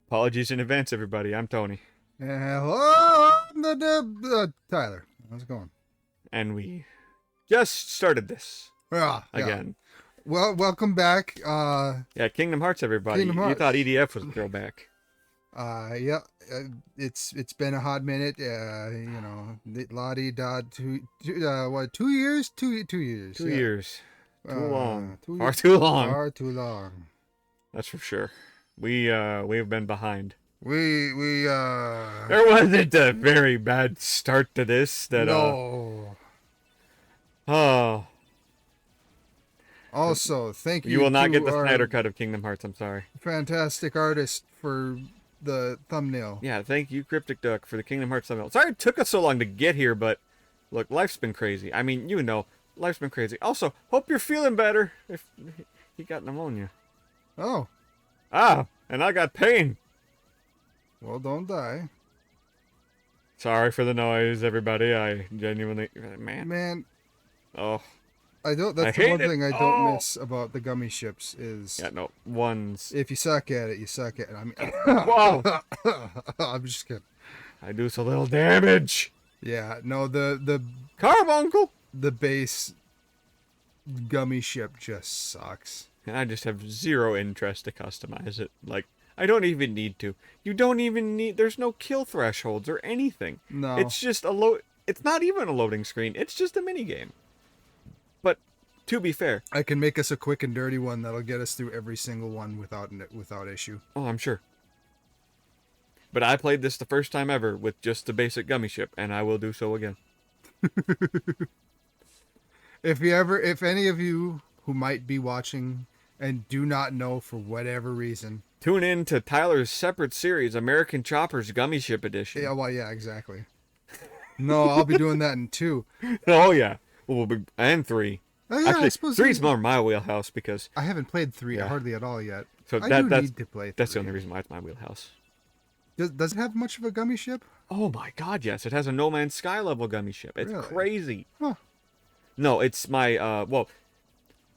Apologies in advance, everybody. I'm Tony. Hello, Tyler. How's it going? And we just started this Yeah. again. Well, welcome back. Yeah, Kingdom Hearts, everybody. Kingdom You thought Hearts. EDF was a throwback. Yeah. It's been a hot minute. Lottie dot what 2 years? 2 years. 2 years. Too long. Far Years. too long. Far too long. That's for sure. We've been behind. We There wasn't a very bad start to this that no. oh, Also, thank you. you will not to get the our Snyder cut of Kingdom Hearts, I'm sorry. fantastic artist for the thumbnail. Yeah, thank you, Cryptic Duck, for the Kingdom Hearts thumbnail. Sorry it took us so long to get here, but look, life's been crazy. I mean, life's been crazy. Also, hope you're feeling better if he got pneumonia. Oh, And I got pain. well, don't die. Sorry for the noise, everybody. I genuinely, man. Man, Oh, I don't. I That's the hate one it. thing I don't Oh. miss about the gummy ships is yeah, no, ones. if you suck at it, you suck at it. I mean, Whoa, I'm just kidding. I do so little damage. Yeah, no, the Carbuncle. the base gummy ship just sucks. And I just have zero interest to customize it. Like, I don't even need to. You don't even need. There's no kill thresholds or anything. No, It's just a load. It's not even a loading screen. It's just a mini game. But to be fair, I can make us a quick and dirty one that'll get us through every single one without issue. oh, I'm sure. But I played this the first time ever with just the basic gummy ship, and I will do so again. If any of you who might be watching and do not know for whatever reason, Tune in to Tyler's separate series, American Choppers Gummy Ship Edition. yeah, exactly. No, I'll be doing that in 2. Oh yeah, and 3. Oh, yeah, I Actually, suppose 3's more my wheelhouse because I haven't played 3 Yeah. hardly at all yet. so I that's need to play 3. that's the only reason why it's my wheelhouse. Does it have much of a gummy ship? Oh my God, yes, it has a No Man's Sky level gummy ship. It's Really? crazy. Huh. No, it's my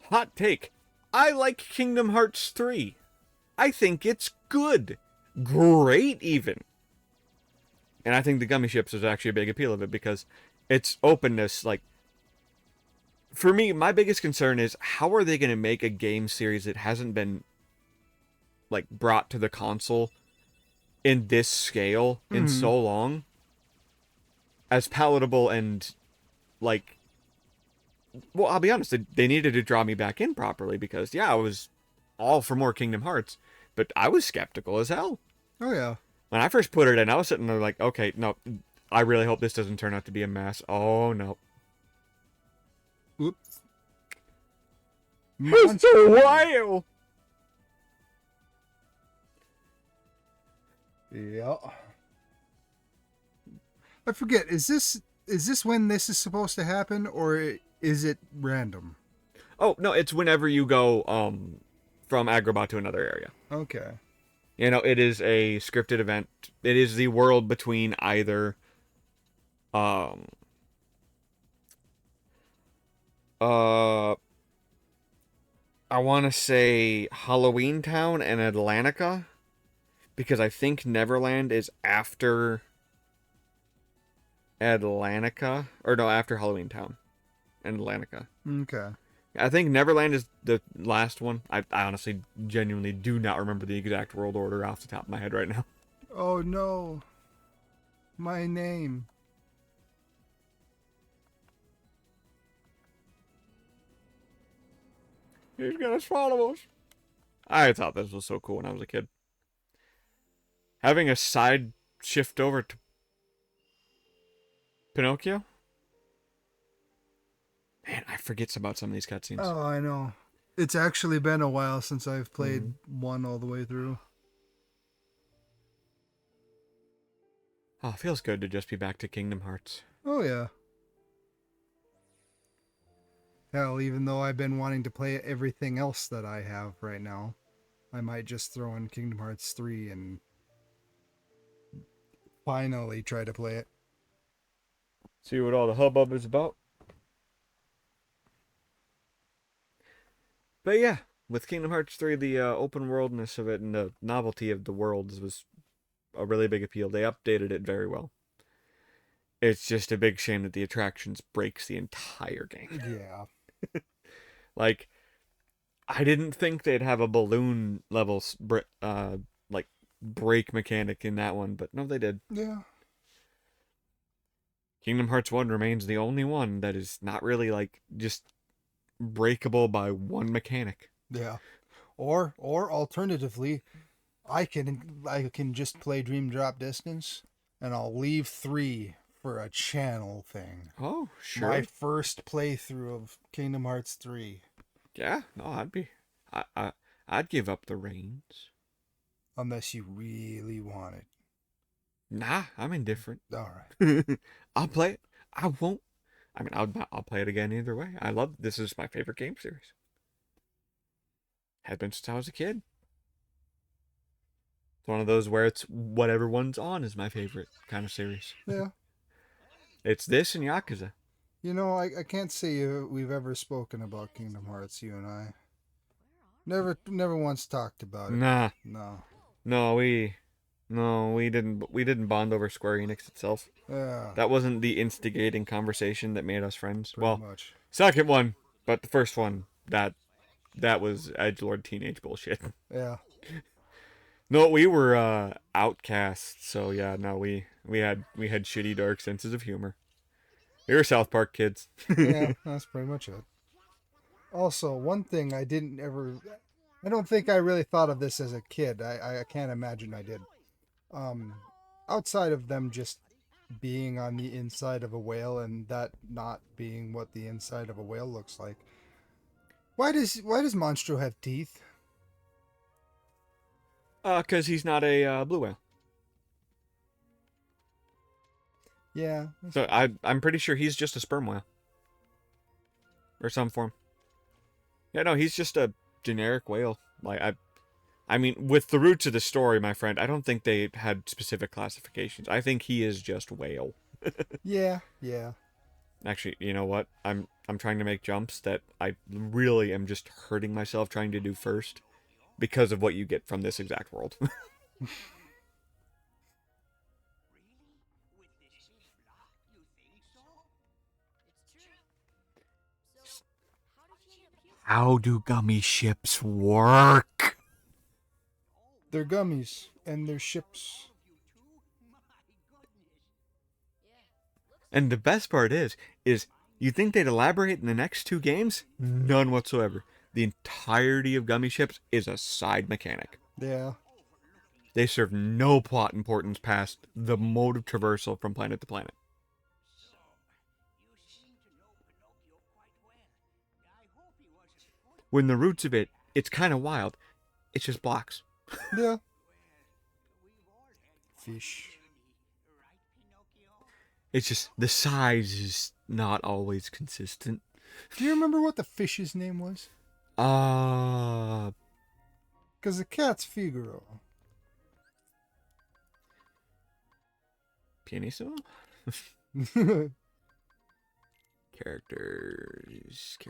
hot take. I like Kingdom Hearts 3. I think it's good, great even. And I think the gummy ships is actually a big appeal of it because its openness, like, for me, my biggest concern is how are they going to make a game series that hasn't been, like, brought to the console in this scale in so long as palatable and, like, well, I'll be honest, they needed to draw me back in properly because, yeah, I was all for more Kingdom Hearts, but I was skeptical as hell. Oh yeah. When I first put it in, I was sitting there like, okay, no, I really hope this doesn't turn out to be a mess. Oh, no. Oops. Mr. Whale! Yeah. I forget. Is this when this is supposed to happen, or is it random? Oh, no, it's whenever you go from Agrabah to another area. Okay. You know, it is a scripted event. It is the world between either I want to say Halloween Town and Atlantica, because I think Neverland is after Atlantica, or no, after Halloween Town and Atlantica. Okay. I think Neverland is the last one. I honestly, genuinely do not remember the exact world order off the top of my head right now. Oh no. My name. He's gonna swallow us. I thought this was so cool when I was a kid. Having a side shift over to Pinocchio? Man, I forget about some of these cutscenes. Oh, I know. It's actually been a while since I've played one all the way through. Oh, it feels good to just be back to Kingdom Hearts. Oh yeah. Hell, even though I've been wanting to play everything else that I have right now, I might just throw in Kingdom Hearts 3 and finally try to play it. See what all the hubbub is about. But yeah, with Kingdom Hearts 3, the open worldness of it and the novelty of the worlds was a really big appeal. They updated it very well. It's just a big shame that the attractions breaks the entire game. Yeah. Like, I didn't think they'd have a balloon level like break mechanic in that one, but no, they did. Yeah. Kingdom Hearts 1 remains the only one that is not really like just breakable by one mechanic. Yeah. Or alternatively, I can just play Dream Drop Distance, and I'll leave 3 for a channel thing. Oh, sure. My first playthrough of Kingdom Hearts 3. Yeah, no, I'd give up the reins. Unless you really want it. Nah, I'm indifferent. All right. I'll play it. I won't. I mean, I'll play it again either way. This is my favorite game series. Has been since I was a kid. It's one of those where it's whatever one's on is my favorite kind of series. Yeah. It's this and Yakuza. You know, I can't say we've ever spoken about Kingdom Hearts, you and I. Never once talked about it. Nah. No. We didn't bond over Square Enix itself. Yeah. That wasn't the instigating conversation that made us friends. Pretty much. Second one, but the first one, that was edgelord teenage bullshit. Yeah. No, we were outcasts, so yeah, no, we had shitty dark senses of humor. We were South Park kids. Yeah, that's pretty much it. Also, one thing I don't think I really thought of this as a kid. I can't imagine I did. Outside of them just being on the inside of a whale and that not being what the inside of a whale looks like. Why does Monstro have teeth? 'Cause he's not a blue whale. Yeah. So I'm pretty sure he's just a sperm whale. Or some form. Yeah, no, he's just a generic whale. Like I mean, with the roots of the story, my friend, I don't think they had specific classifications. I think he is just whale. Yeah. Actually, you know what? I'm trying to make jumps that I really am just hurting myself trying to do first because of what you get from this exact world. How do gummy ships work? They're gummies and they're ships. And the best part is you think they'd elaborate in the next 2 games? None whatsoever. The entirety of gummy ships is a side mechanic. Yeah. They serve no plot importance past the mode of traversal from planet to planet. When the roots of it's kind of wild. It's just blocks. Yeah. Fish. It's just the size is not always consistent. Do you remember what the fish's name was? Because the cat's Figaro. Pianissimo? Characters 2.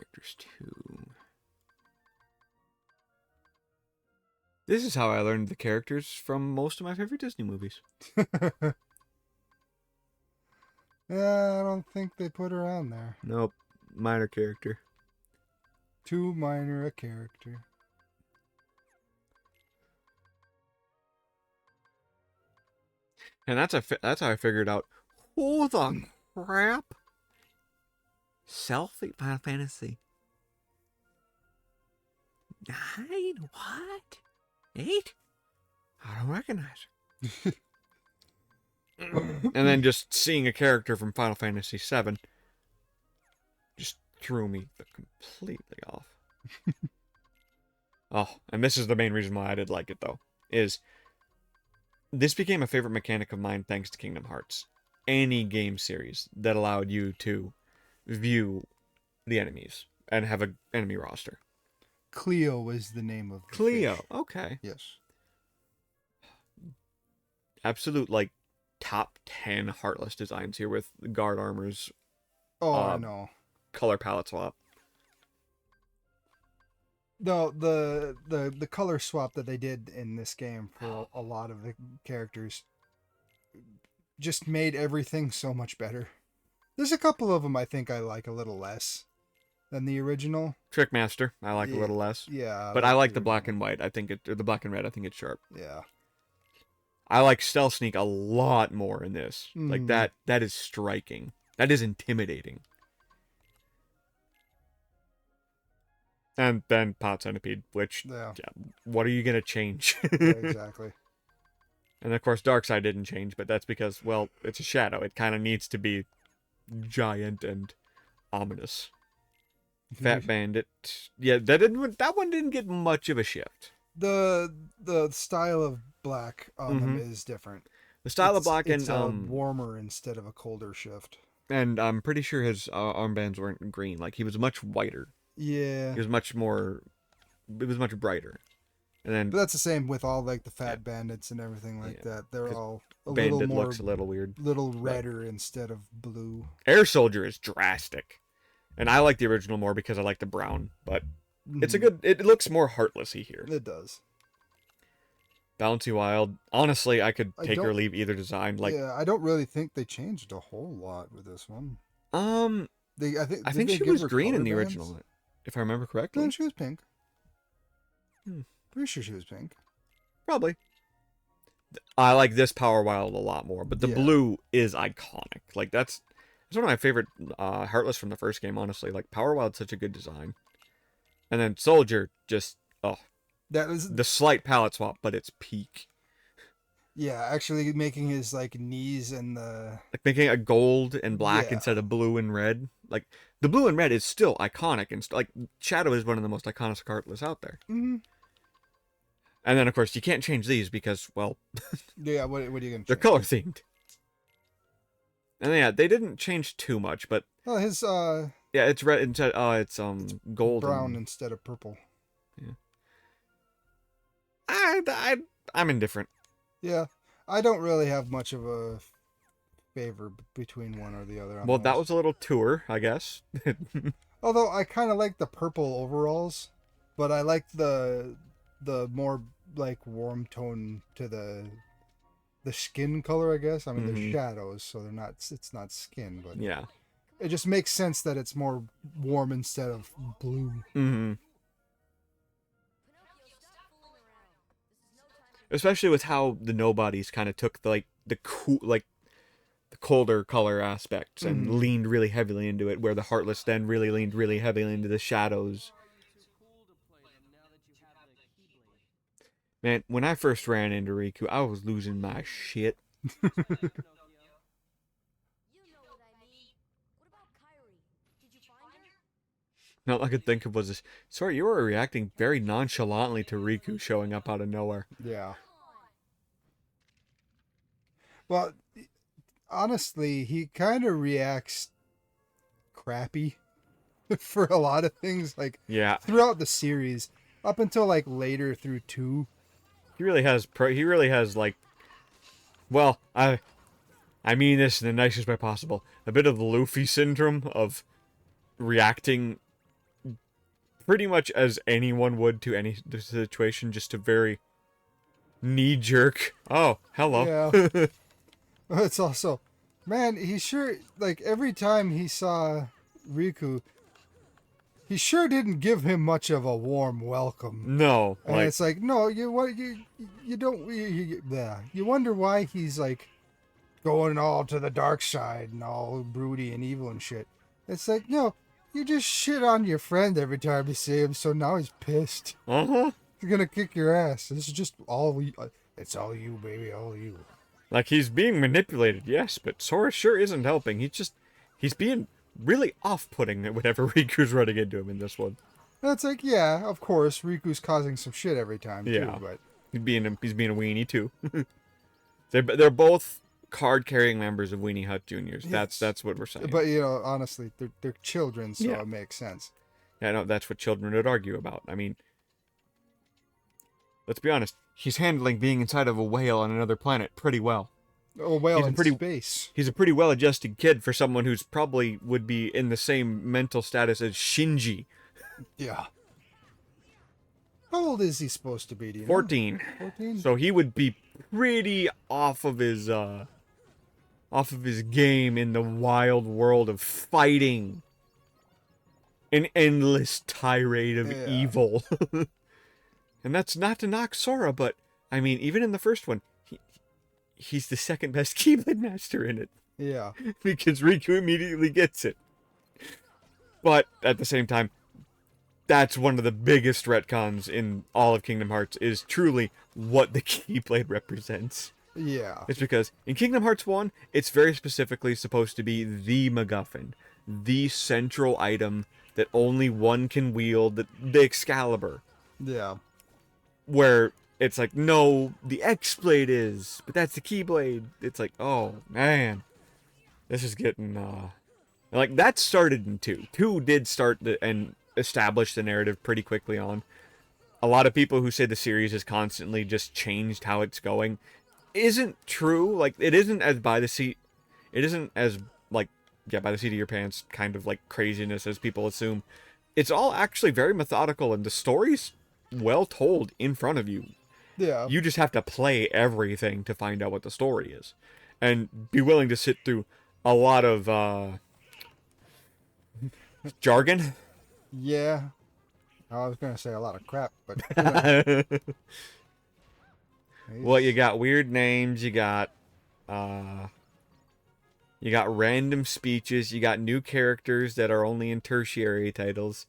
This is how I learned the characters from most of my favorite Disney movies. Yeah, I don't think they put her on there. Nope. Minor character. Too minor a character. And that's how I figured out who the crap selfie Final Fantasy 9? What? 8? I don't recognize her. And then just seeing a character from Final Fantasy 7 just threw me completely off. Oh, and this is the main reason why I did like it, though, is this became a favorite mechanic of mine thanks to Kingdom Hearts. Any game series that allowed you to view the enemies and have an enemy roster. Cleo was the name of the Cleo, fish. okay. Yes. Absolute, top 10 Heartless designs here with guard armors. Oh, I know. Color palette swap. No, the color swap that they did in this game for a lot of the characters just made everything so much better. There's a couple of them I think I like a little less than the original. Trickmaster, I like a Yeah, little less. yeah, But I like the original. black and white. I think or the black and red. I think it's sharp. Yeah. I like Stealth Sneak a lot more in this. Like Mm. that is striking. That is intimidating. And then Pot Centipede, which, Yeah. yeah, what are you going to change? Yeah, exactly. And of course, Darkseid didn't change, but that's because, well, it's a shadow. It kind of needs to be giant and ominous. Fat Bandit, yeah, that one didn't get much of a shift. The style of black on them Mhm. is different. The style of black It's and a warmer instead of a colder shift. and I'm pretty sure his armbands weren't green. Like he was much whiter. Yeah. He was much more. It was much brighter. And then But that's the same with all like the Yeah. fat bandits and everything like Yeah. that. They're 'Cause all a little Bandit more looks a little weird. redder instead of blue. Air Soldier is drastic, and I like the original more because I like the brown. But it's a Mhm. good. It looks more heartlessy here. It does. Bouncy Wild. Honestly, I could I take or don't- leave either design. Like, yeah, I don't really think they changed a whole lot with this one. um, I I did think they she give was her green in color the bands? original, if I remember No, correctly. she was pink. Hmm. Pretty sure she was pink. Probably. I like this Power Wild a lot more, but the Yeah. blue is iconic. Like that's one of my favorite Heartless from the first game. Honestly, like Power Wild's such a good design, and then Soldier just That was the slight palette swap, but it's peak. yeah, actually making his like knees and Like making a gold and black Yeah. instead of blue and red. Like the blue and red is still iconic, and like Shadow is one of the most iconic Heartless out there. Mhm. And then of course you can't change these because well Yeah, what are you gonna they're change? color themed. And yeah, they didn't change too much, but Well, his yeah, it's red instead. It's gold. brown instead of purple. I'm indifferent. Yeah, I don't really have much of a favor between one or the other. On Well, that those. was a little tour, I guess. Although I kind of like the purple overalls, but I like the more like warm tone to the skin color. I guess I mean they're Mhm. shadows, so they're not. It's not skin, but Yeah. it just makes sense that it's more warm instead of blue. hmm Especially with how the nobodies kind of took the cool, like the colder color aspects and Mhm. leaned really heavily into it, where the Heartless then really leaned really heavily into the shadows. Man, when I first ran into Riku, I was losing my shit. You know what I mean. What about Kyrie? Did you find her? All I could think of was this. Sorry, you were reacting very nonchalantly to Riku showing up out of nowhere. Yeah. Well, honestly, he kind of reacts crappy for a lot of things, like Yeah, throughout the series, up until like later through 2. he really has. He really has like. Well, I mean this in the nicest way possible. A bit of the Luffy syndrome of reacting pretty much as anyone would to any situation, just a very knee jerk. Oh, hello. Yeah. It's also, man, he sure, like, every time he saw Riku, he sure didn't give him much of a warm welcome. No, And like it's like, no, you don't, yeah. You wonder why he's like going all to the dark side and all broody and evil and shit. It's like, no, you just shit on your friend every time you see him, so now he's pissed. uh-huh. He's gonna kick your ass. This is just all it's all you, baby, all you. Like he's being manipulated, yes, but Sora sure isn't helping. He's being really off-putting whenever Riku's running into him in this one. And it's like, yeah, of course, Riku's causing some shit every time Yeah. too, but He's being a weenie too. They're both card-carrying members of Weenie Hut Juniors. Yes. That's what we're saying. but you know, honestly, they're children, so Yeah. it makes sense. Yeah, no, that's what children would argue about. I mean, let's be honest. He's handling being inside of a whale on another planet pretty well. Oh well, He's a in pretty- space. He's a pretty well-adjusted kid for someone who's probably would be in the same mental status as Shinji. Yeah. How old is he supposed to be? Do you know? 14. 14? So he would be pretty off of his game in the wild world of fighting an endless tirade of Yeah. evil. And that's not to knock Sora, but I mean, even in the first one, he's the second best Keyblade master in it Yeah. because Riku immediately gets it. But at the same time, that's one of the biggest retcons in all of Kingdom Hearts, is truly what the Keyblade represents. Yeah. It's because in Kingdom Hearts 1, it's very specifically supposed to be the MacGuffin, the central item that only one can wield, the Excalibur. Yeah. Where it's like, no, the X-Blade is, but that's the Keyblade. It's like, oh, man. This is getting, like, that started in 2. 2 did start and establish the narrative pretty quickly on. A lot of people who say the series has constantly just changed how it's going isn't true. Like, it isn't as by the seat of your pants kind of like craziness as people assume. It's all actually very methodical, and the story's well told in front of you. Yeah. You just have to play everything to find out what the story is, and be willing to sit through a lot of jargon. Yeah. I was gonna say a lot of crap, but Well, you got weird names, you got random speeches, you got new characters that are only in tertiary titles.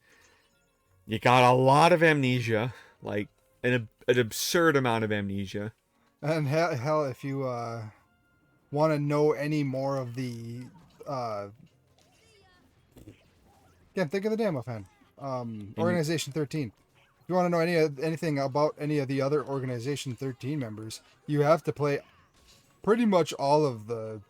You got a lot of amnesia, like an absurd amount of amnesia. And hell, if you want to know any more of the can't think of the damn offhand. Organization 13. If you want to know anything about any of the other Organization 13 members, you have to play pretty much all of the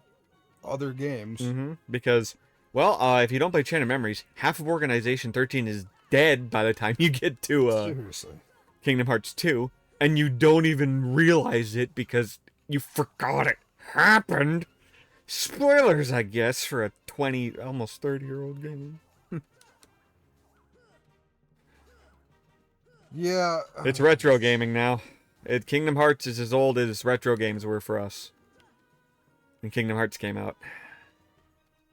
other games. Because, well, if you don't play Chain of Memories, half of Organization 13 is dead by the time you get to Seriously. Kingdom Hearts 2, and you don't even realize it because you forgot it happened. Spoilers, I guess, for a 20, almost 30-year-old game. Yeah. It's retro gaming now. Kingdom Hearts is as old as retro games were for us when Kingdom Hearts came out.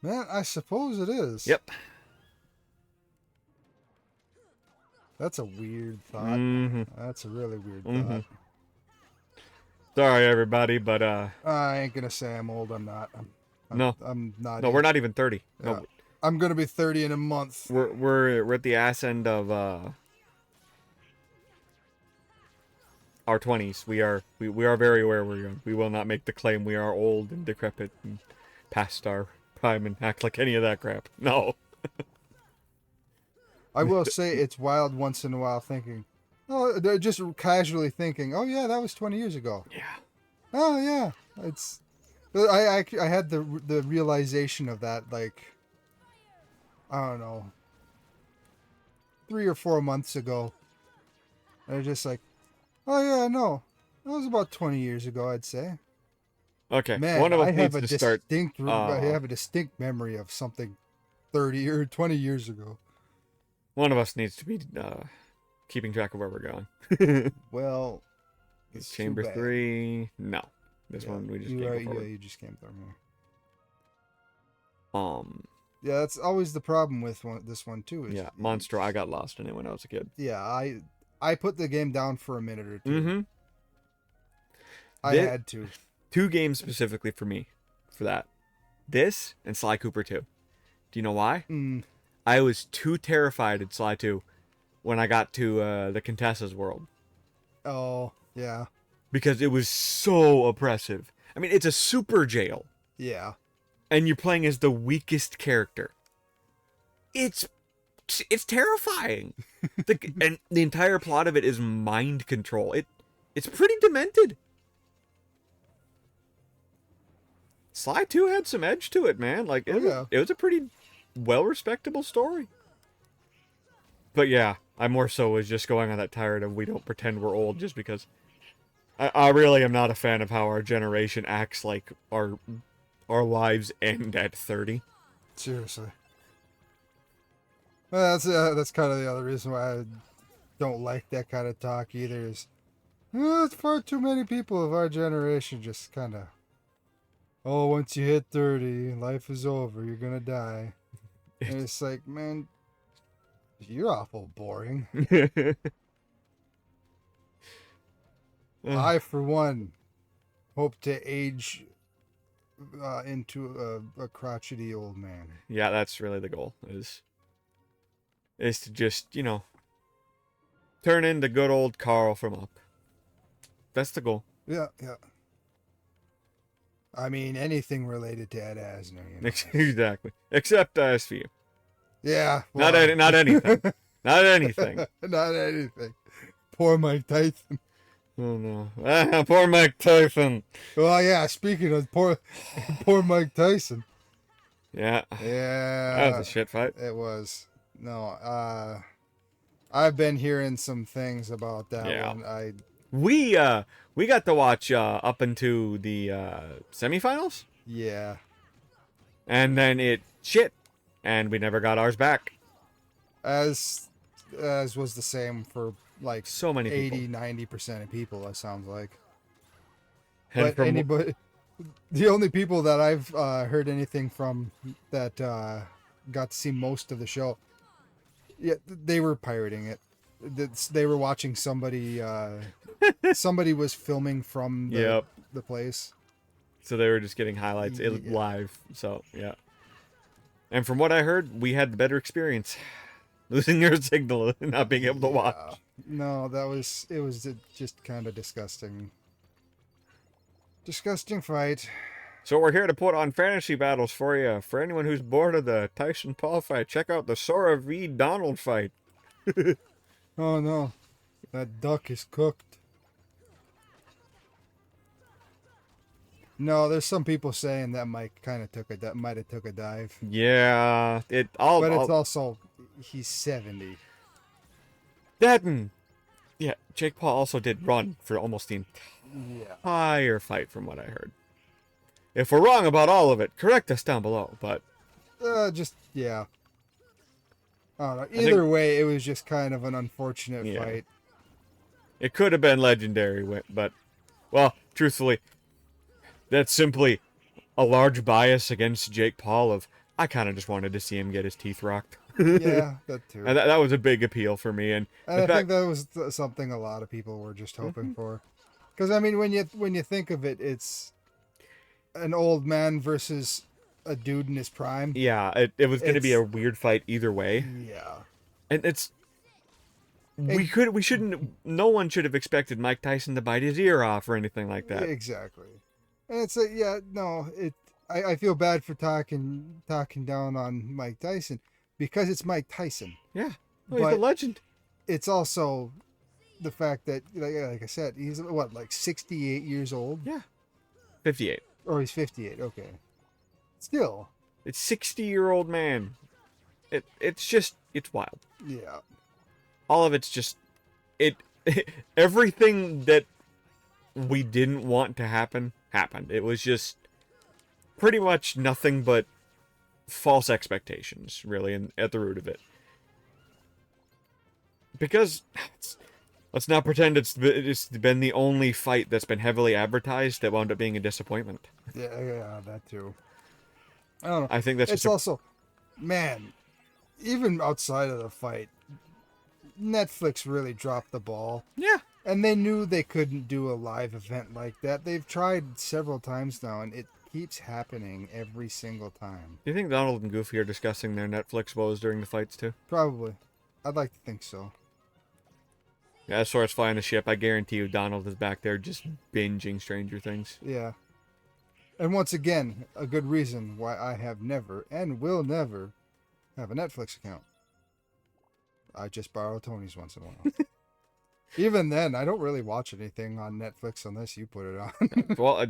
Man, I suppose it is. Yep. That's a weird thought. Mm-hmm. That's a really weird Mm-hmm. thought. Sorry, everybody, but I ain't gonna say I'm old. I'm not. no, I'm not. no, we're not even 30. Yeah. No, I'm gonna be 30 in a month. we're at the ass end of our 20s. We are very aware we're young. We will not make the claim we are old and decrepit and past our prime and act like any of that crap. No. I will say it's wild once in a while thinking, oh, they're just casually thinking, oh yeah, that was 20 years ago. Yeah. Oh yeah, it's. I had the realization of that, like, I don't know, 3 or 4 months ago. And I was just like, oh yeah, no, that was about 20 years ago, I'd say. Okay. Man, One of us I have needs a to start. I have a distinct memory of something 30 or 20 years ago. One of us needs to be keeping track of where we're going. Well, it's too Chamber bad. 3. No. This Yeah, one we just you, came forward. you just came through me. Yeah, that's always the problem with this one too. Is Yeah, Monstro. I got lost in it when I was a kid. Yeah, I put the game down for a minute or two. Mm-hmm. I had to. 2 games specifically for me for that. This and Sly Cooper 2. Do you know why? I was too terrified in Sly 2 when I got to the Contessa's world. Oh, yeah. Because it was so oppressive. I mean, it's a super jail. Yeah. And you're playing as the weakest character. It's terrifying. And the entire plot of it is mind control. It's pretty demented. Sly 2 had some edge to it, man. Like, it was a pretty well-respectable story. But yeah, I more so was just going on that tirade of we don't pretend we're old just because I really am not a fan of how our generation acts like our lives end at 30. Seriously. Well, that's kind of the other reason why don't like that kind of talk either. Is it's far too many people of our generation just kind of, oh, once you hit 30, life is over. You're gonna die. And it's like, man, you're awful boring. I, for one, hope to age into a crotchety old man. Yeah, that's really the goal. Is to just, turn into good old Carl from Up. That's the goal. Yeah, yeah. I mean, anything related to Ed Asner, Exactly. Except SVU. Yeah. Not anything. Not anything. Not anything. Poor Mike Tyson. Oh no. Poor Mike Tyson. Well, yeah, speaking of poor Mike Tyson. Yeah. Yeah. That was a shit fight. It was. No, I've been hearing some things about that one. We got to watch up into the semifinals. Yeah. And then it shit. And we never got ours back. As was the same for like So many people. 80-90% of people, it sounds like. And But anybody, the only people that I've heard anything from that got to see most of the show, yeah, they were pirating it. They were watching somebody. Somebody was filming from the place. So they were just getting highlights live. So yeah. And from what I heard, we had the better experience, losing your signal and not being able to watch. No, it was just kind of disgusting. Disgusting fight. So we're here to put on fantasy battles for you. For anyone who's bored of the Tyson Paul fight, check out the Sora v. Donald fight. Oh no, that duck is cooked. No, there's some people saying that might have took a dive. Yeah, But it's also he's 70. Yeah, Jake Paul also did run for almost the entire fight, from what I heard. If we're wrong about all of it, correct us down below. But I don't know. Either way, it was just kind of an unfortunate fight. It could have been legendary, but, well, truthfully, that's simply a large bias against Jake Paul of, I kind of just wanted to see him get his teeth rocked. Yeah, that too. And that was a big appeal for me. And I think that was something a lot of people were just hoping for. Because, I mean, when you think of it, it's an old man versus a dude in his prime. Yeah, it was going to be a weird fight either way. Yeah. And no one should have expected Mike Tyson to bite his ear off or anything like that. Exactly. And it's like, I feel bad for talking down on Mike Tyson because it's Mike Tyson. Yeah. Well, he's a legend. It's also the fact that, like I said, he's like 68 years old? Yeah. 58. Oh, he's 58. Okay. Still. It's 60-year-old man. It's wild. Yeah. All of it's just everything that we didn't want to happen happened. It was just pretty much nothing but false expectations, really, at the root of it. Because let's not pretend it's been the only fight that's been heavily advertised that wound up being a disappointment. Yeah, that too. I don't know. I think that's it's also, man, even outside of the fight, Netflix really dropped the ball. Yeah. And they knew they couldn't do a live event like that. They've tried several times now, and it keeps happening every single time. Do you think Donald and Goofy are discussing their Netflix woes during the fights too? Probably. I'd like to think so. Yeah, Sora's flying the ship. I guarantee you Donald is back there just binging Stranger Things. Yeah. And once again, a good reason why I have never and will never have a Netflix account. I just borrow Tony's once in a while. Even then, I don't really watch anything on Netflix unless you put it on. Well,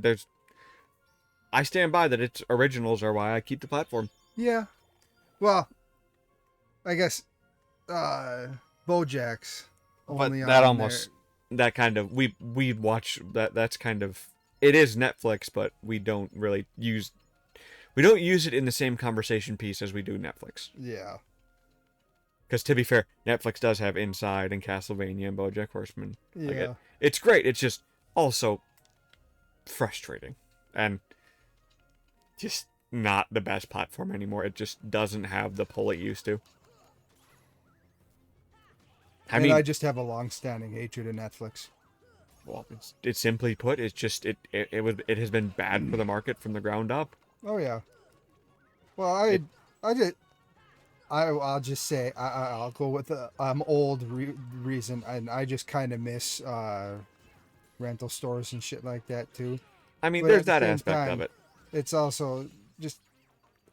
I stand by that. Its originals are why I keep the platform. Yeah. Well, I guess BoJack's only but that on almost there. That kind of we watch that. That's kind of it is Netflix, but we don't use it in the same conversation piece as we do Netflix. Yeah. Because to be fair, Netflix does have Inside and Castlevania and BoJack Horseman. Yeah. It's great. It's just also frustrating and just not the best platform anymore. It just doesn't have the pull it used to. I just have a long-standing hatred of Netflix. Well, it's simply put, it's just it has been bad for the market from the ground up. Oh yeah. Well, I'll just say I'll go with the old reason, and I just kind of miss rental stores and shit like that too. I mean, But there's at the that same aspect of time, it. it's also just,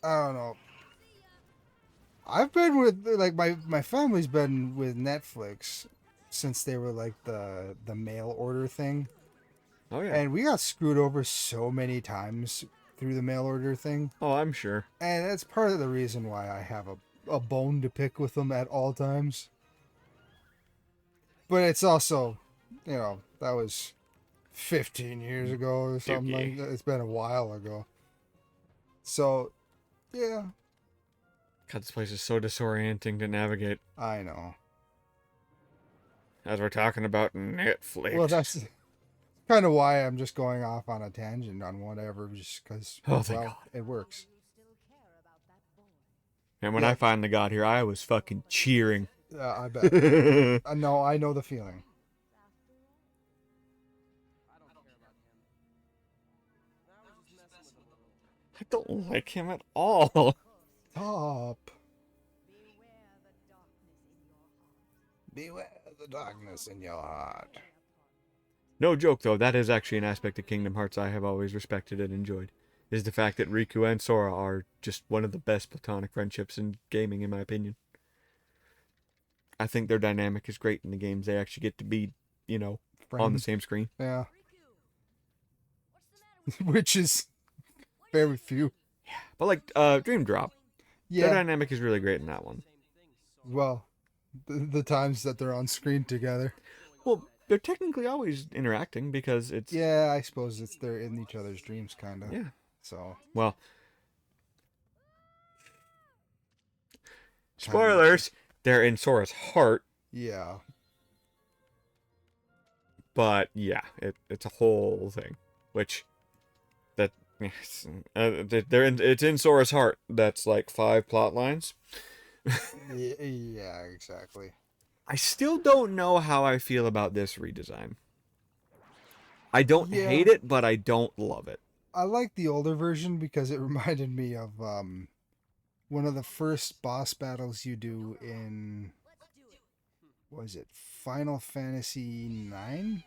I don't know. I've been with, like, my family's been with Netflix since they were like the mail order thing, Oh yeah. and we got screwed over so many times through the mail order thing, Oh, I'm sure. and that's part of the reason why I have a bone to pick with them at all times. But it's also, that was 15 years ago or something like that. It's been a while ago. So, yeah, God, this place is so disorienting to navigate. I know. As we're talking about Netflix. Well, that's kind of why I'm just going off on a tangent on whatever, just because, Oh, thank God. it works. And when Yeah. I finally got here, I was fucking cheering. I bet. I No, I know the feeling. don't like him at all. Top. Beware the darkness in your heart. No joke, though, that is actually an aspect of Kingdom Hearts I have always respected and enjoyed. Is the fact that Riku and Sora are just one of the best platonic friendships in gaming, in my opinion. I think their dynamic is great in the games. They actually get to be, on the Friends. same screen. Yeah. Which is very few. But like Dream Drop, their Yeah. dynamic is really great in that one. Well, the times that they're on screen together. Well, they're technically always interacting because it's... Yeah, I suppose they're in each other's dreams, kind of. Yeah. So. Well, spoilers, they're in Sora's heart, Yeah. but yeah, it's a whole thing, which it's in Sora's heart. That's like 5 plot lines. Yeah, exactly. I still don't know how I feel about this redesign. I don't Yeah. hate it, but I don't love it. I like the older version because it reminded me of one of the first boss battles you do in, was it Final Fantasy 9?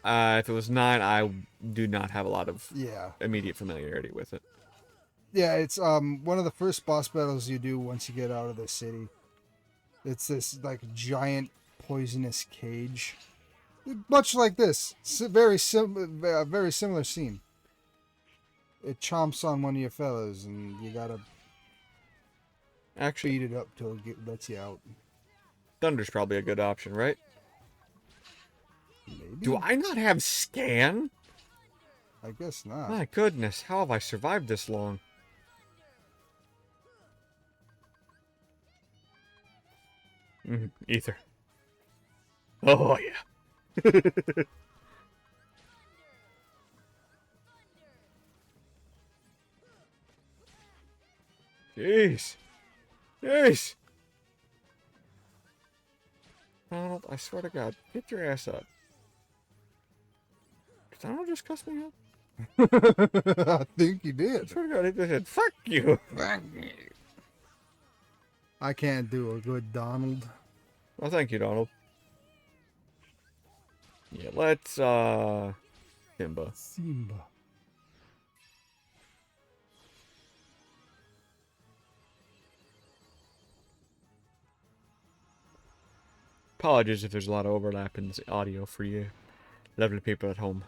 If it was 9, I do not have a lot of Yeah. immediate familiarity with it. Yeah, it's one of the first boss battles you do once you get out of the city. It's this like giant poisonous cage, much like this. Very similar scene. It chomps on one of your fellows, and you gotta Actually, beat it up till it lets you out. Thunder's probably a good option, right? Maybe. Do I not have scan? I guess not. My goodness, how have I survived this long? Ether. Oh, yeah. Jeez. Jeez. Donald, I swear to God, get your ass up. Did Donald just cuss me out? I think you I did. swear to God, he just said, fuck you. I can't do a good Donald. Well, thank you, Donald. Yeah, let's, Simba. Simba. Apologies if there's a lot of overlap in the audio for you lovely people at home.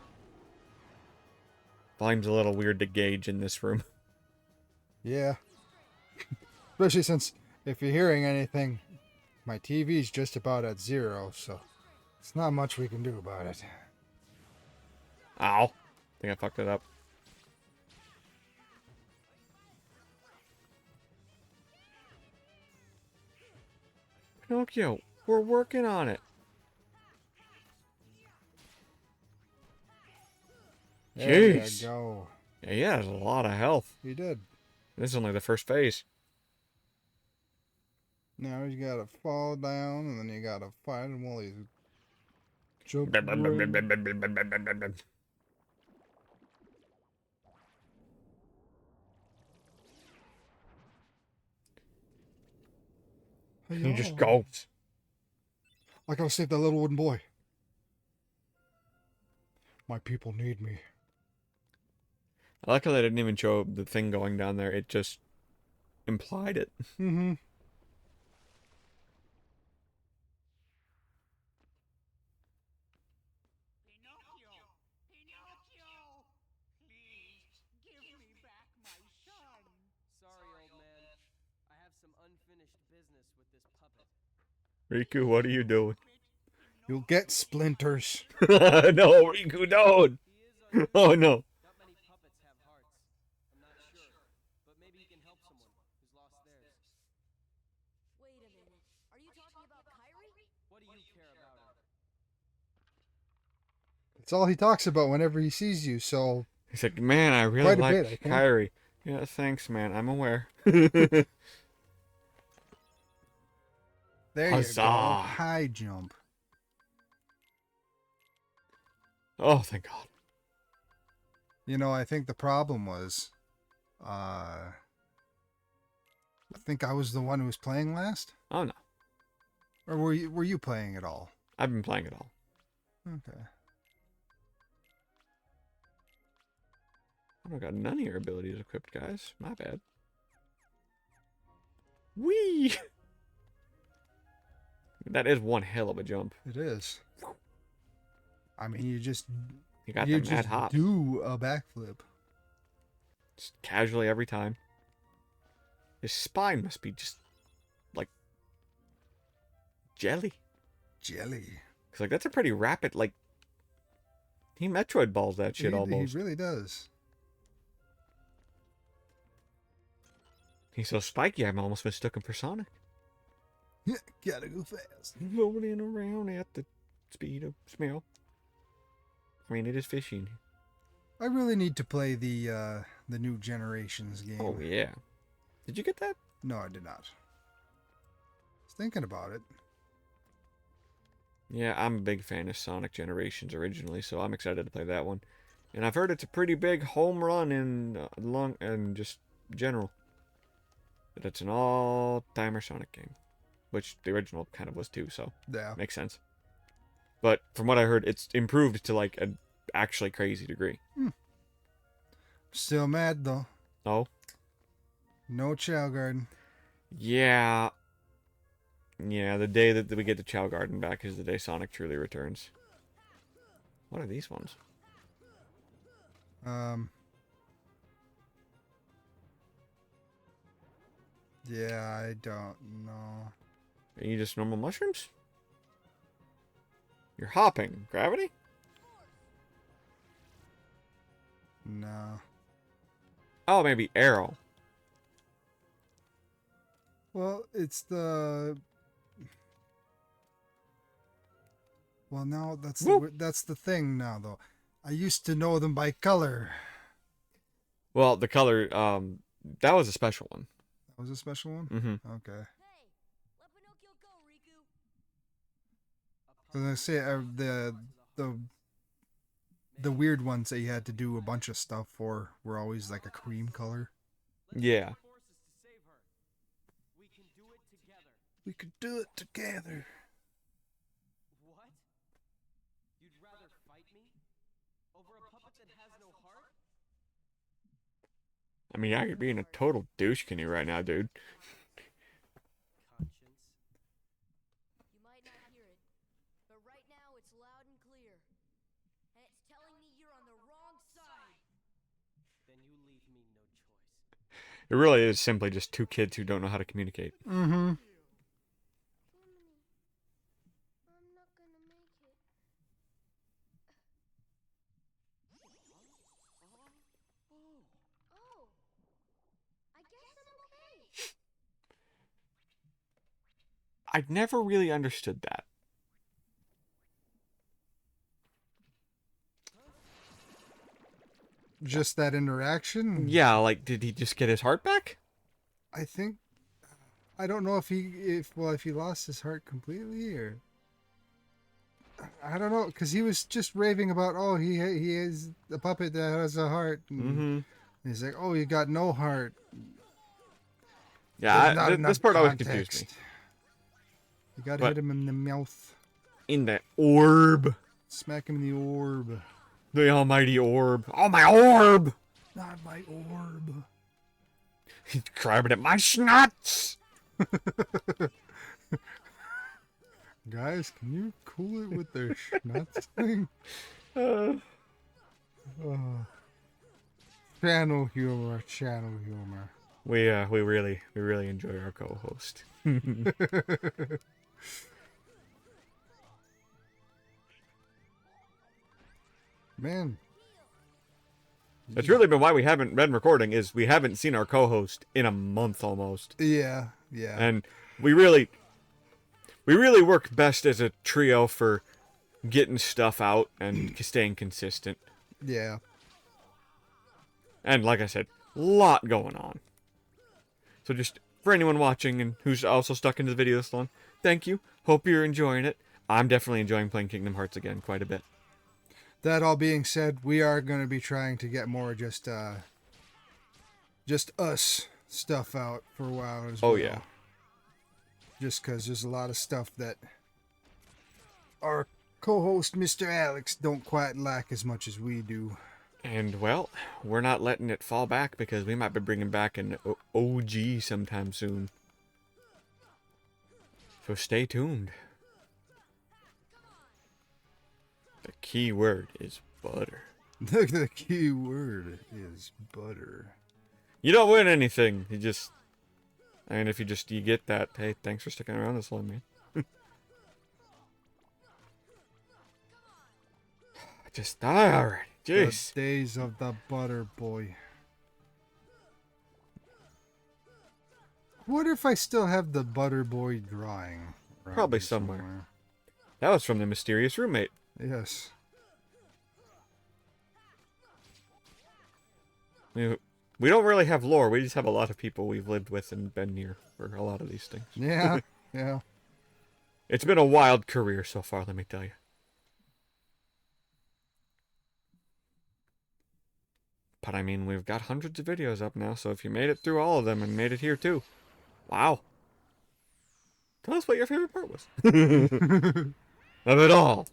Volume's a little weird to gauge in this room. Yeah. Especially since if you're hearing anything, my TV's just about at 0, so it's not much we can do about it. Ow. I think I fucked it up. Pinocchio, we're working on it. There Jeez. you go. Yeah, he has a lot of health. He did. This is only the first phase. Now he's got to fall down, and then you got to fight him while he's jumping around. He just goes. I gotta save that little wooden boy. My people need me. I like how they didn't even show the thing going down there. It just implied it. Mm-hmm. Sorry, old man. I have some unfinished business with this puppet. Riku, what are you doing? You'll get splinters. No, Riku, don't! He is Oh no. Not many puppets have hearts. I'm not sure, but maybe he can help someone who's lost theirs. Wait a minute. Are you talking about Kyrie? What do you care about her? That's all he talks about whenever he sees you, so He's like, man, I really Quite a like bit, I think. Kyrie. Yeah, thanks, man. I'm aware. there you go. Huzzah. High jump. Oh, thank God. You know, I think the problem was, I think I was the one who was playing last, Oh no, or were you playing it all? I've been playing it all. Okay. I don't got none of your abilities equipped, guys. My bad. Whee! That is one hell of a jump. It is. I mean, you You got you the mad just hop. do a backflip. Just casually every time. His spine must be just like jelly. Jelly. Cause like that's a pretty rapid like. He Metroid balls that shit almost. He really does. He's so spiky. I almost mistook him for Sonic. Gotta go fast. Rolling around at the speed of smell. I mean, it is fishing. I really need to play the new Generations game. Oh yeah. Did you get that? No, I did not. I was thinking about it. Yeah, I'm a big fan of Sonic Generations originally, so I'm excited to play that one. And I've heard it's a pretty big home run in long and just general. That it's an all-timer Sonic game, which the original kind of was too, so Yeah. makes sense. But from what I heard, it's improved to like an actually crazy degree. Still mad though. Oh, No Chow Garden. yeah. Yeah, the day that we get the Chow Garden back is the day Sonic truly returns. What are these ones? Yeah, I don't know. Are you just normal mushrooms? You're hopping. Gravity? No. Oh, maybe arrow. Well, it's the. Well, now that's the thing now though. I used to know them by color. Well, the color, that was a special one. That was a special one. Mm-hmm. Okay. Hey, let Pinocchio go, Riku. As I say, the weird ones that you had to do a bunch of stuff for were always like a cream color. Yeah. Forces to save her. We can do it together. We could do it together. What? You'd rather fight me? Over a puppet that has no heart? I mean, you're being a total douche-kenny right now, dude. Conscience. You might not hear it, but right now it's loud and clear. And it's telling me you're on the wrong side. Then you leave me no choice. It really is simply just two kids who don't know how to communicate. Mm-hmm. I'm not gonna make it. Oh. I guess I'm okay. I've never really understood that. Just that interaction. Yeah, like, did he just get his heart back? I think. I don't know if he lost his heart completely or. I don't know, because he was just raving about, oh, he is a puppet that has a heart. And Mm-hmm. he's like, oh, you got no heart. Yeah, There's not this enough part always confused me. context. You gotta But- hit him in the mouth. In the orb. Smack him in the orb. The almighty orb. Oh, my orb! Not my orb. He's grabbing at my schnuts! Guys, can you cool it with their schnutz thing? Channel humor, channel humor. We really enjoy our co-host. Man, That's really been why we haven't been recording, is we haven't seen our co-host in a month almost. yeah. And we really work best as a trio for getting stuff out and staying consistent. Yeah. And like I said, a lot going on. So just for anyone watching and who's also stuck into the video this long, thank you. Hope you're enjoying it. I'm definitely enjoying playing Kingdom Hearts again quite a bit. That all being said, we are going to be trying to get more just us stuff out for a while as well. Oh yeah. Just because there's a lot of stuff that our co-host, Mr. Alex, don't quite like as much as we do. And well, we're not letting it fall back because we might be bringing back an OG sometime soon. So stay tuned. The key word is butter. The key word is butter. You don't win anything. You just... And if you get that, hey, thanks for sticking around this long, man. Just die already. Jeez. The days of the butter boy. What if I still have the butter boy drawing? around Probably here somewhere. That was from the mysterious roommate. Yes. We don't really have lore. We just have a lot of people we've lived with and been near for a lot of these things. Yeah. Yeah. It's been a wild career so far, let me tell you. But I mean, we've got hundreds of videos up now, so if you made it through all of them and made it here too, wow. Tell us what your favorite part was. Of it all.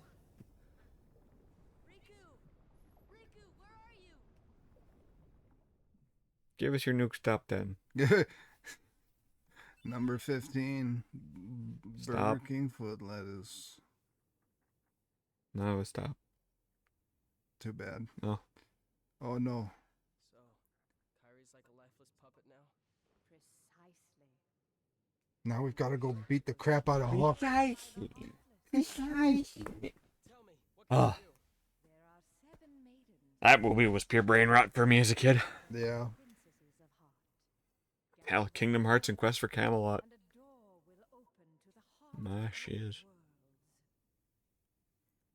Riku, where are you? Give us your nuke top 10. Number 15. Stop. Burger King foot lettuce. No, stop. Too bad. No. Oh no. So, Kyrie's like a lifeless puppet now? Precisely. Now we've got to go beat the crap out of Hawk. Precisely. Tell me, what can Ah. I do? There are 7 maidens, That movie was pure brain rot for me as a kid. Yeah. princesses of heart. Hell, Kingdom Hearts and Quest for Camelot. And a door will open to the heart My of shiz. worlds.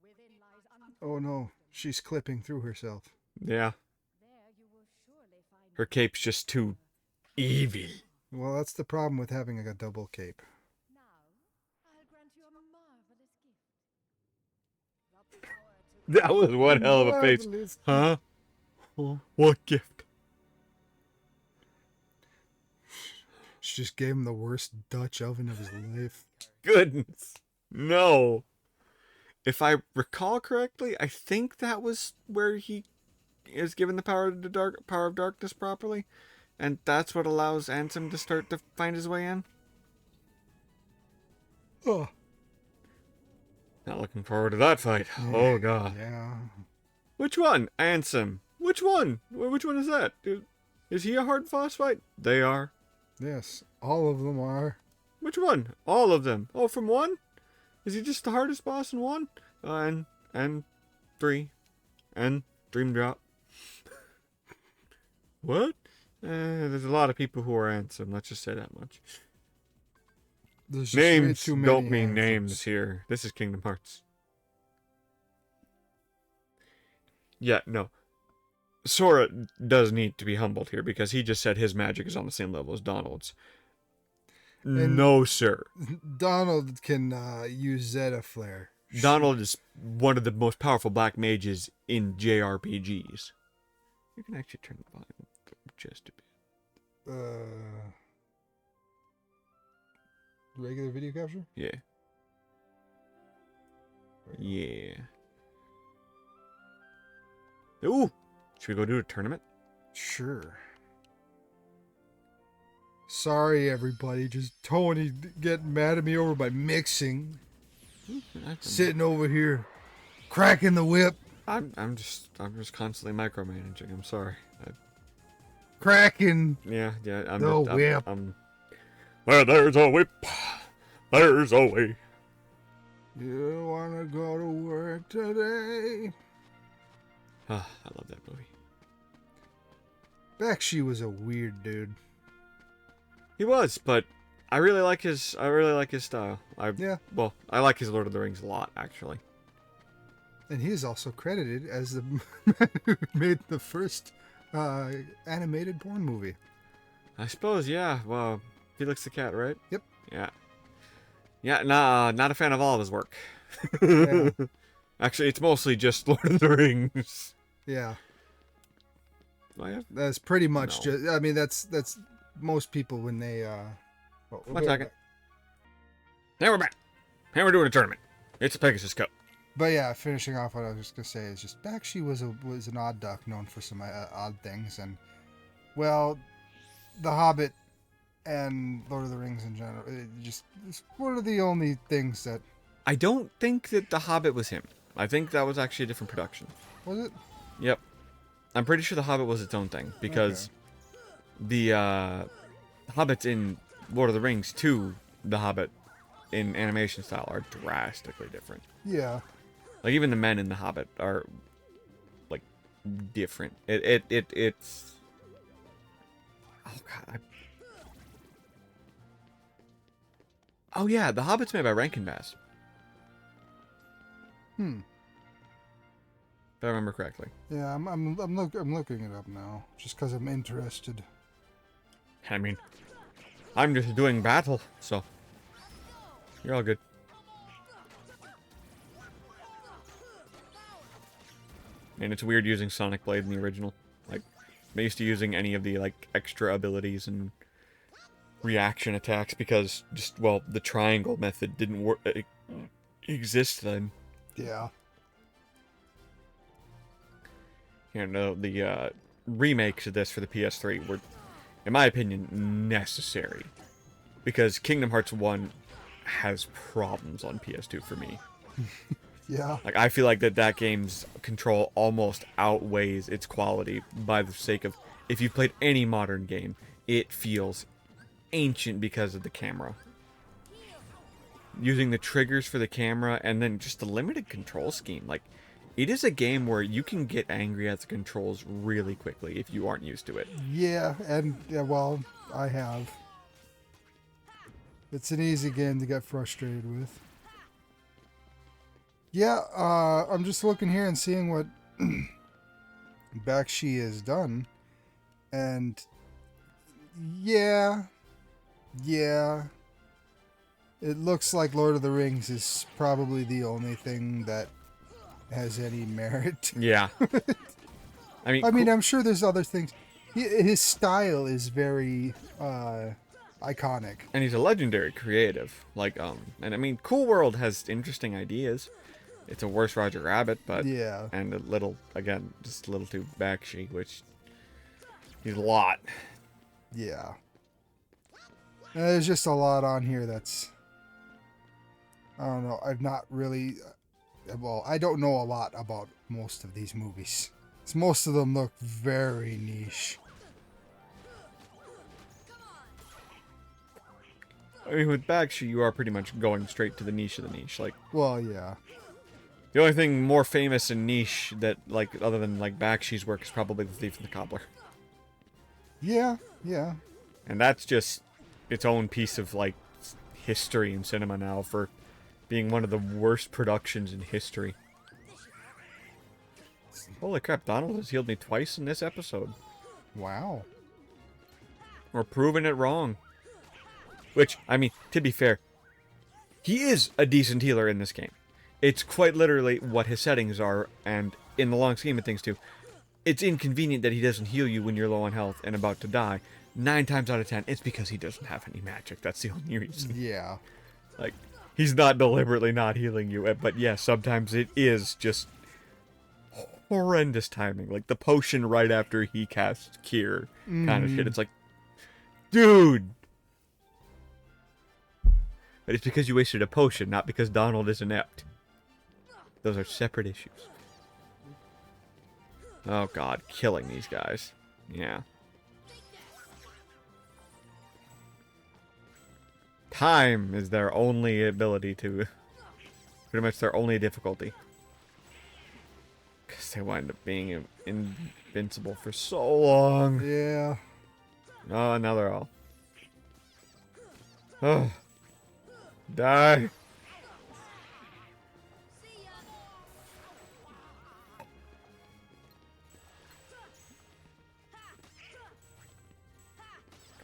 Within lies Oh no. She's clipping through herself. Yeah, There you will surely find her cape's just too evil. Well, that's the problem with having a double cape. Now, I'll grant you a marvelous gift. The power to That was one hell of a face. Marvelous. Huh? What gift? She just gave him the worst Dutch oven of his life. Goodness. No. If I recall correctly, I think that was where he is given the power of darkness properly, and that's what allows Ansem to start to find his way in. Oh. Not looking forward to that fight. Oh god. Yeah. Which one? Ansem. Which one? Which one is that? Is he a hard boss fight? They are. Yes. All of them are. Which one? All of them. Oh, from one? Is he just the hardest boss in one? And 3. And Dream Drop. What? There's a lot of people who are Ansem, let's just say that much. There's just way Names too many don't mean anthems. names here. This is Kingdom Hearts. Yeah, no. Sora does need to be humbled here because he just said his magic is on the same level as Donald's. And- No, sir. Donald can use Zeta Flare. Donald is one of the most powerful black mages in JRPGs. You can actually turn the volume up just a bit. Regular video capture? Yeah. Yeah. Ooh! Should we go do a tournament? Sure. Sorry, everybody. Just Tony getting mad at me over my mixing. Sitting over here, cracking the whip. I'm just constantly micromanaging. I'm sorry. Cracking. Yeah. The whip. Where there's a whip, there's a way. You wanna go to work today? Ah, I love that movie. Bakshi was a weird dude. He was, but I really like his style. Yeah. Well, I like his Lord of the Rings a lot, actually. And he is also credited as the man who made the first animated porn movie. I suppose, yeah. Well, Felix the Cat, right? Yep. Yeah. Yeah, nah, not a fan of all of his work. Yeah. Actually, it's mostly just Lord of the Rings. Yeah. Do I have? That's pretty much No. just. I mean, that's most people when they. One second. Now we're back. And we're doing a tournament. It's a Pegasus Cup. But yeah, finishing off what I was just gonna say is just Bakshi was an odd duck, known for some odd things, and well, The Hobbit and Lord of the Rings in general, it's one of the only things that I don't think that The Hobbit was him. I think that was actually a different production. was it. Yep. I'm pretty sure The Hobbit was its own thing because the Hobbits in Lord of the Rings to The Hobbit in animation style are drastically different. Yeah. Like even the men in The Hobbit are like different. It's oh god. Oh yeah, The Hobbit's made by Rankin Bass. If I remember correctly. Yeah, I'm looking it up now, just because I'm interested. I mean, I'm just doing battle, so you're all good. And it's weird using Sonic Blade in the original. Like, they used to using any of the like extra abilities and reaction attacks because just the triangle method didn't work exist then. Yeah. You know, the remakes of this for the PS3 were, in my opinion, necessary because Kingdom Hearts 1 has problems on PS2 for me. Yeah. Like, I feel like that game's control almost outweighs its quality by the sake of, if you've played any modern game, it feels ancient because of the camera. Using the triggers for the camera and then just the limited control scheme. Like, it is a game where you can get angry at the controls really quickly if you aren't used to it. Yeah, and well, I have. It's an easy game to get frustrated with. Yeah, I'm just looking here and seeing what Bakshi has done, and yeah, it looks like Lord of the Rings is probably the only thing that has any merit. Yeah. I mean, I'm sure there's other things. His style is very iconic. and he's a legendary creative. Like, and I mean, Cool World has interesting ideas. It's a worse Roger Rabbit, but Yeah. and a little, again, just a little too Bakshi, which he's a lot. Yeah. There's just a lot on here that's, I don't know, I've not really, well, I don't know a lot about most of these movies. 'Cause most of them look very niche. I mean, with Bakshi, you are pretty much going straight to the niche of the niche. Like, Well, yeah. the only thing more famous and niche that, like, other than, like, Bakshi's work is probably The Thief and the Cobbler. Yeah. And that's just its own piece of, like, history in cinema now for being one of the worst productions in history. Holy crap, Donald has healed me twice in this episode. Wow. We're proving it wrong. Which, I mean, to be fair, he is a decent healer in this game. It's quite literally what his settings are, and in the long scheme of things too, it's inconvenient that he doesn't heal you when you're low on health and about to die. 9 times out of 10, it's because he doesn't have any magic. That's the only reason. Yeah. Like, he's not deliberately not healing you, but yeah, sometimes it is just horrendous timing. Like the potion right after he casts Cure kind of shit. It's like, dude! But it's because you wasted a potion, not because Donald is inept. Those are separate issues. Oh god, killing these guys. Yeah. Time is their only ability to... Pretty much their only difficulty. Because they wind up being invincible for so long. Yeah. Oh, now they're all... Oh. Die.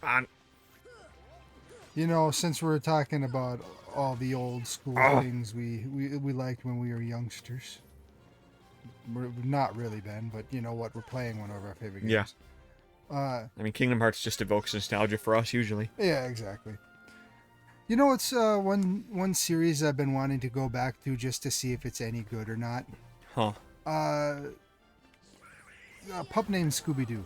On. You know, since we're talking about all the old school things we liked when we were youngsters. We're not really been, but you know what? We're playing one of our favorite games. Yeah. I mean, Kingdom Hearts just evokes nostalgia for us, usually. Yeah, exactly. You know, it's one series I've been wanting to go back to just to see if it's any good or not. Huh. A pup named Scooby-Doo.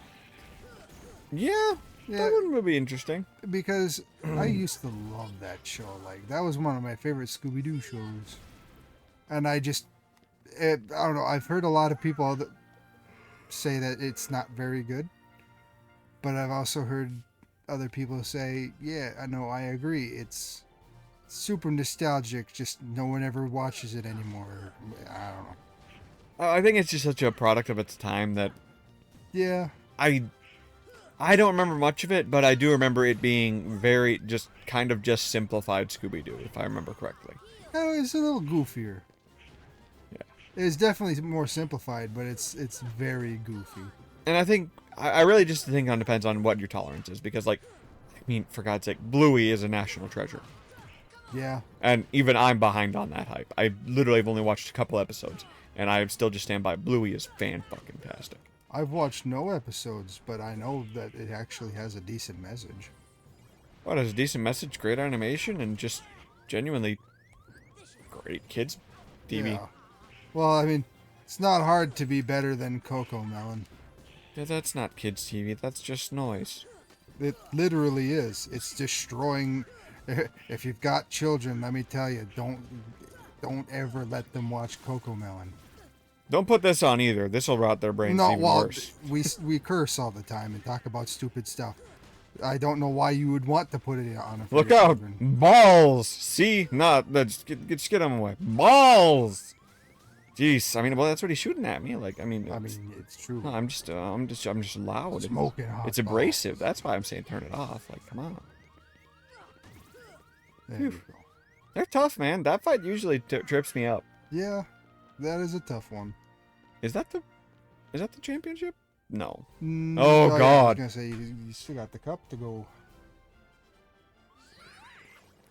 Yeah, that one would be interesting. Because I used to love that show. Like, that was one of my favorite Scooby-Doo shows. And I don't know, I've heard a lot of people that say that it's not very good. But I've also heard other people say, yeah, I know, I agree. It's super nostalgic, just no one ever watches it anymore. I don't know. I think it's just such a product of its time that... Yeah. I don't remember much of it, but I do remember it being very, just simplified Scooby-Doo, if I remember correctly. Oh, it's a little goofier. Yeah. It's definitely more simplified, but it's very goofy. And I think, I really just think it depends on what your tolerance is, because, like, I mean, for God's sake, Bluey is a national treasure. Yeah. And even I'm behind on that hype. I literally have only watched a couple episodes, and I still just stand by Bluey is fan-fucking-tastic. I've watched no episodes, but I know that it actually has a decent message. Oh, it has a decent message, great animation, and just genuinely great kids TV. Yeah. Well, I mean, it's not hard to be better than Coco Melon. Yeah, that's not kids TV, that's just noise. It literally is. It's destroying. If you've got children, let me tell you, don't ever let them watch Coco Melon. Don't put this on either. This will rot their brains even worse. We curse all the time and talk about stupid stuff. I don't know why you would want to put it on. Look out! Children. Balls! See? Not just get them away. Balls! Jeez, I mean, well, that's what he's shooting at me. Like, I mean, it's true. No, I'm just loud. Smoking hot. It's abrasive. That's why I'm saying turn it off. Like, come on. There you go. They're tough, man. That fight usually trips me up. Yeah, that is a tough one. Is that the championship? No. Oh God! Yeah, I was gonna say you still got the cup to go.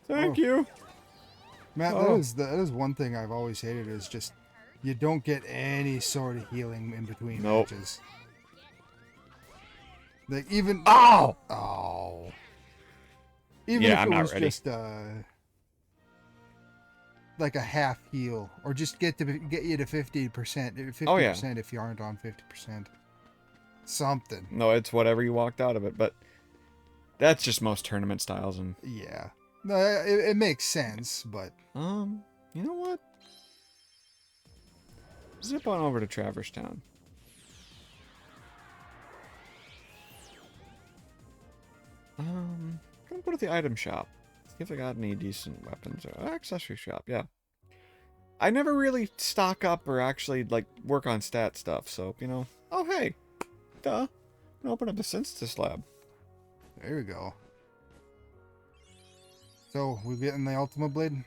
Thank you, Matt. That is one thing I've always hated is just you don't get any sort of healing in between matches. Like even even if it was just like a half heal, or just get you to 50%, 50% if you aren't on 50%. Something. No, it's whatever you walked out of it, but that's just most tournament styles, and yeah, no, it makes sense, but you know what? Zip on over to Traverse Town. Gonna go to the item shop. See if I got any decent weapons or accessory shop. Yeah. I never really stock up or actually like work on stat stuff, so you know. Oh hey, duh. I'm gonna open up the synthesis lab. There we go. So, we getting the Ultima Blade?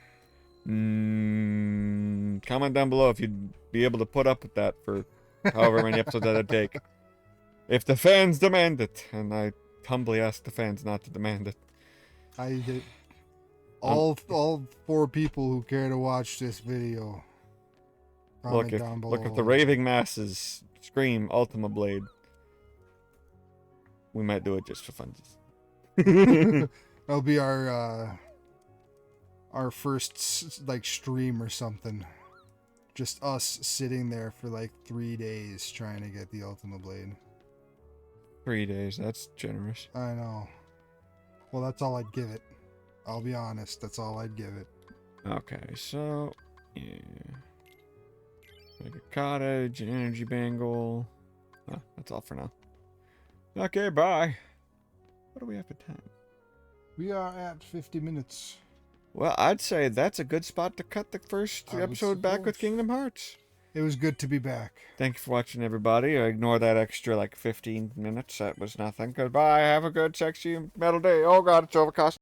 Comment down below if you'd be able to put up with that for however many episodes that'd take. If the fans demand it, and I humbly ask the fans not to demand it. I did. All 4 people who care to watch this video. Comment down below. Look, if the raving masses scream Ultima Blade, we might do it just for funsies. That'll be our first like stream or something. Just us sitting there for like 3 days trying to get the Ultima Blade. 3 days, that's generous. I know. Well, that's all I'd give it. I'll be honest, that's all I'd give it. Okay, so yeah. Like a cottage, an energy bangle. Oh, that's all for now. Okay, bye. What do we have for time? We are at 50 minutes. Well, I'd say that's a good spot to cut the first episode back with Kingdom Hearts. It was good to be back. Thank you for watching, everybody. Ignore that extra, 15 minutes. That was nothing. Goodbye. Have a good, sexy metal day. Oh, God, it's overcast.